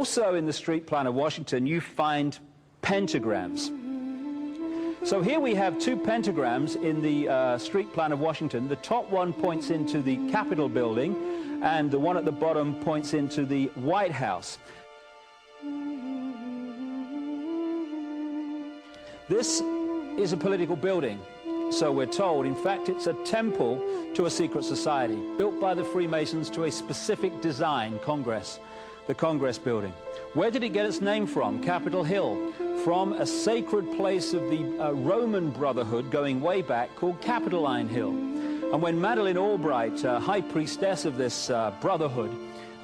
Also in the street plan of Washington, you find pentagrams. So here we have two pentagrams in the street plan of Washington. The top one points into the Capitol building, and the one at the bottom points into the White House. This is a political building, so we're told. In fact, it's a temple to a secret society, built by the Freemasons to a specific design, Congress, the Congress building. Where did it get its name from? Capitol Hill, from a sacred place of the Roman Brotherhood going way back called Capitoline Hill. And when Madeleine Albright, high priestess of this brotherhood,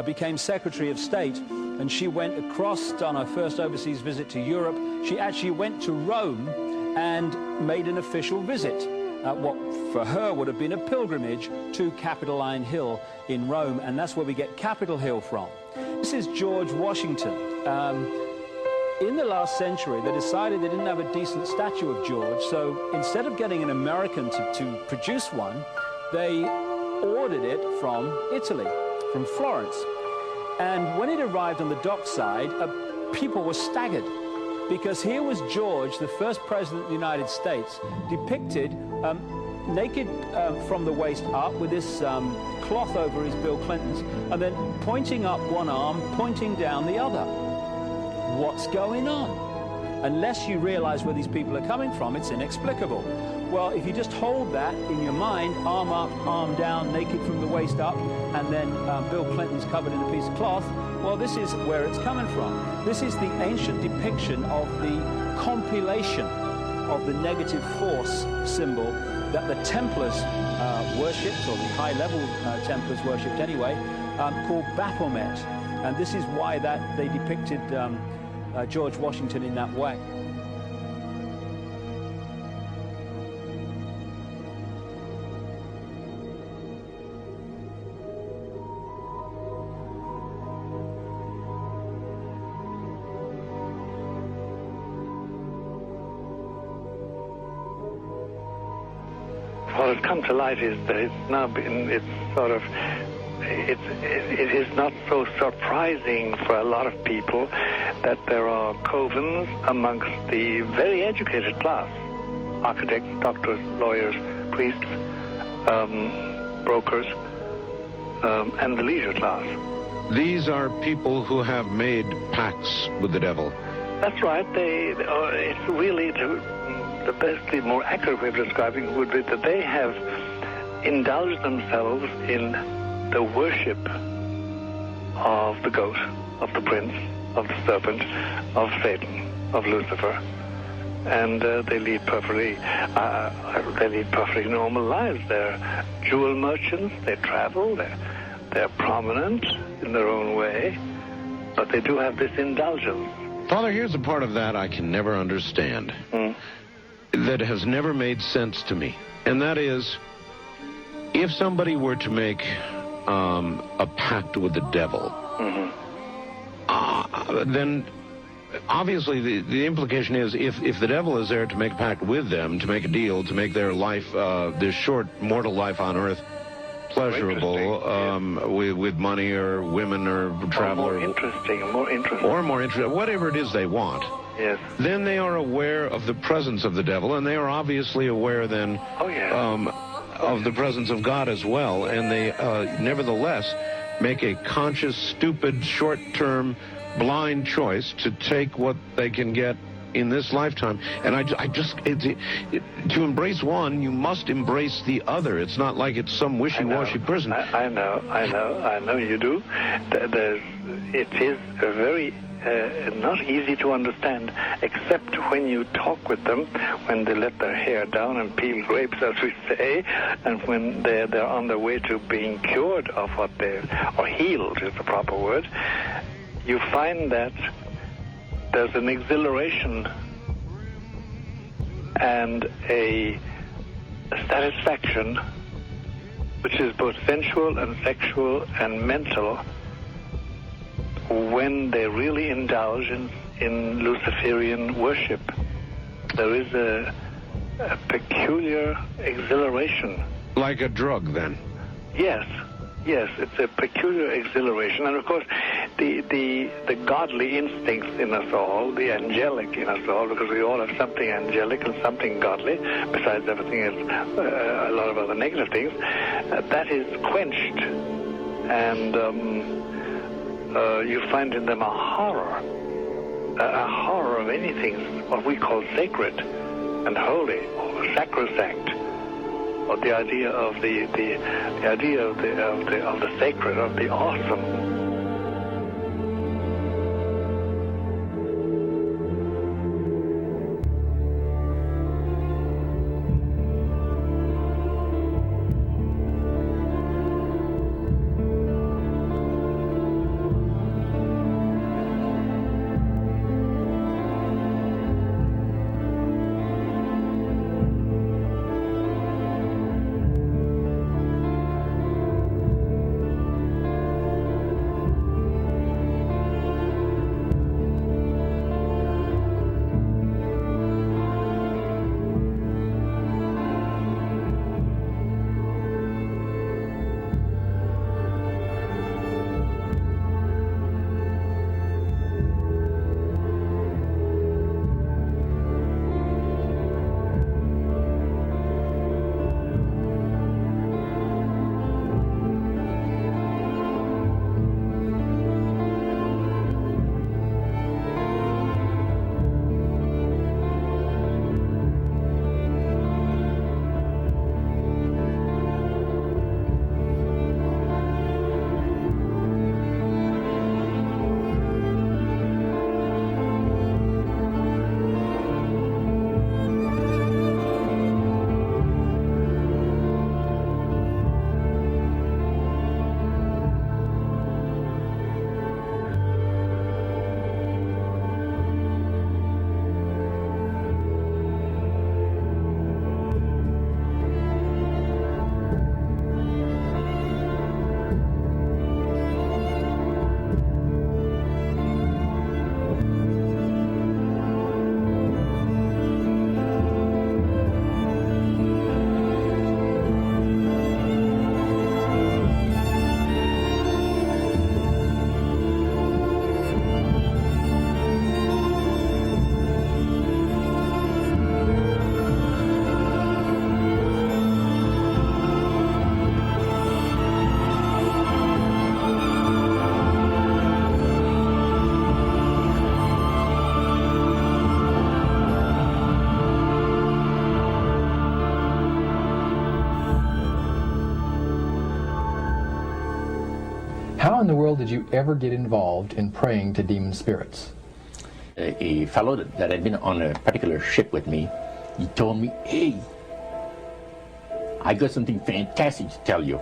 became Secretary of State, and she went across on her first overseas visit to Europe, she actually went to Rome and made an official visit, what for her would have been a pilgrimage to Capitoline Hill in Rome, and that's where we get Capitol Hill from. This is George Washington. In the last century, they decided they didn't have a decent statue of George, so instead of getting an American to produce one, they ordered it from Italy, from Florence. And when it arrived on the dockside, people were staggered, because here was George, the first president of the United States, depicted naked from the waist up with this cloth over his Bill Clinton's, and then pointing up one arm, pointing down the other. What's going on? Unless you realize where these people are coming from, it's inexplicable. Well, if you just hold that in your mind, arm up, arm down, naked from the waist up, and then Bill Clinton's covered in a piece of cloth, well, this is where it's coming from. This is the ancient depiction of the compilation of the negative force symbol that the Templars worshipped, or the high-level Templars worshipped anyway, called Baphomet. And this is why that they depicted George Washington in that way. What has come to light is that it's now been, it is not so surprising for a lot of people that there are covens amongst the very educated class, architects, doctors, lawyers, priests, brokers, and the leisure class. These are people who have made pacts with the devil. That's right. It's really the best, the more accurate way of describing it would be that they have indulged themselves in the worship of the goat, of the prince, of the serpent, of Satan, of Lucifer, and they lead perfectly normal lives. They're jewel merchants. They travel. They're prominent in their own way, but they do have this indulgence. Father, here's a part of that I can never understand, that has never made sense to me, and that is, if somebody were to make a pact with the devil, then obviously the implication is if the devil is there to make a pact with them, to make a deal, to make their life, their short mortal life on earth, pleasurable, with money or women or travel, or more interesting, whatever it is they want. Yes. Then they are aware of the presence of the devil, and they are obviously aware then of the presence of God as well, and they nevertheless make a conscious, stupid, short-term, blind choice to take what they can get in this lifetime. And to embrace one, you must embrace the other. It's not like it's some wishy-washy person. I know you do. It is a very not easy to understand, except when you talk with them, when they let their hair down and peel grapes, as we say, and when they're on their way to being cured of what or healed is the proper word. You find that there's an exhilaration and a satisfaction which is both sensual and sexual and mental when they really indulge in Luciferian worship. There is a peculiar exhilaration. Like a drug, then? Yes, it's a peculiar exhilaration. And of course, the godly instincts in us all, the angelic in us all, because we all have something angelic and something godly, besides everything else, a lot of other negative things, that is quenched. And you find in them a horror of anything, what we call sacred and holy, or sacrosanct, or the idea of the idea of the sacred, of the awesome. How in the world did you ever get involved in praying to demon spirits? A fellow that had been on a particular ship with me, he told me, "Hey, I got something fantastic to tell you."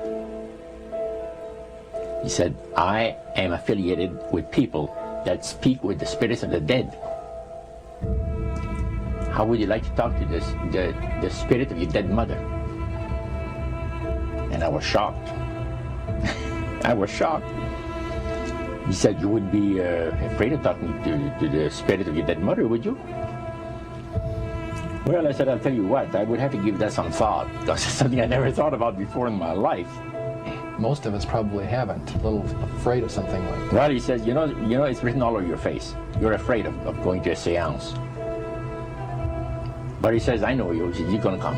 He said, "I am affiliated with people that speak with the spirits of the dead. How would you like to talk to the spirit of your dead mother?" And I was shocked. I was shocked. He said, "You wouldn't be afraid of talking to the spirit of your dead mother, would you?" Well, I said, "I'll tell you what, I would have to give that some thought, because it's something I never thought about before in my life." Most of us probably haven't. A little afraid of something like that. Well, he says, you know, it's written all over your face. You're afraid of going to a seance. But he says, "I know you. He says, you're going to come."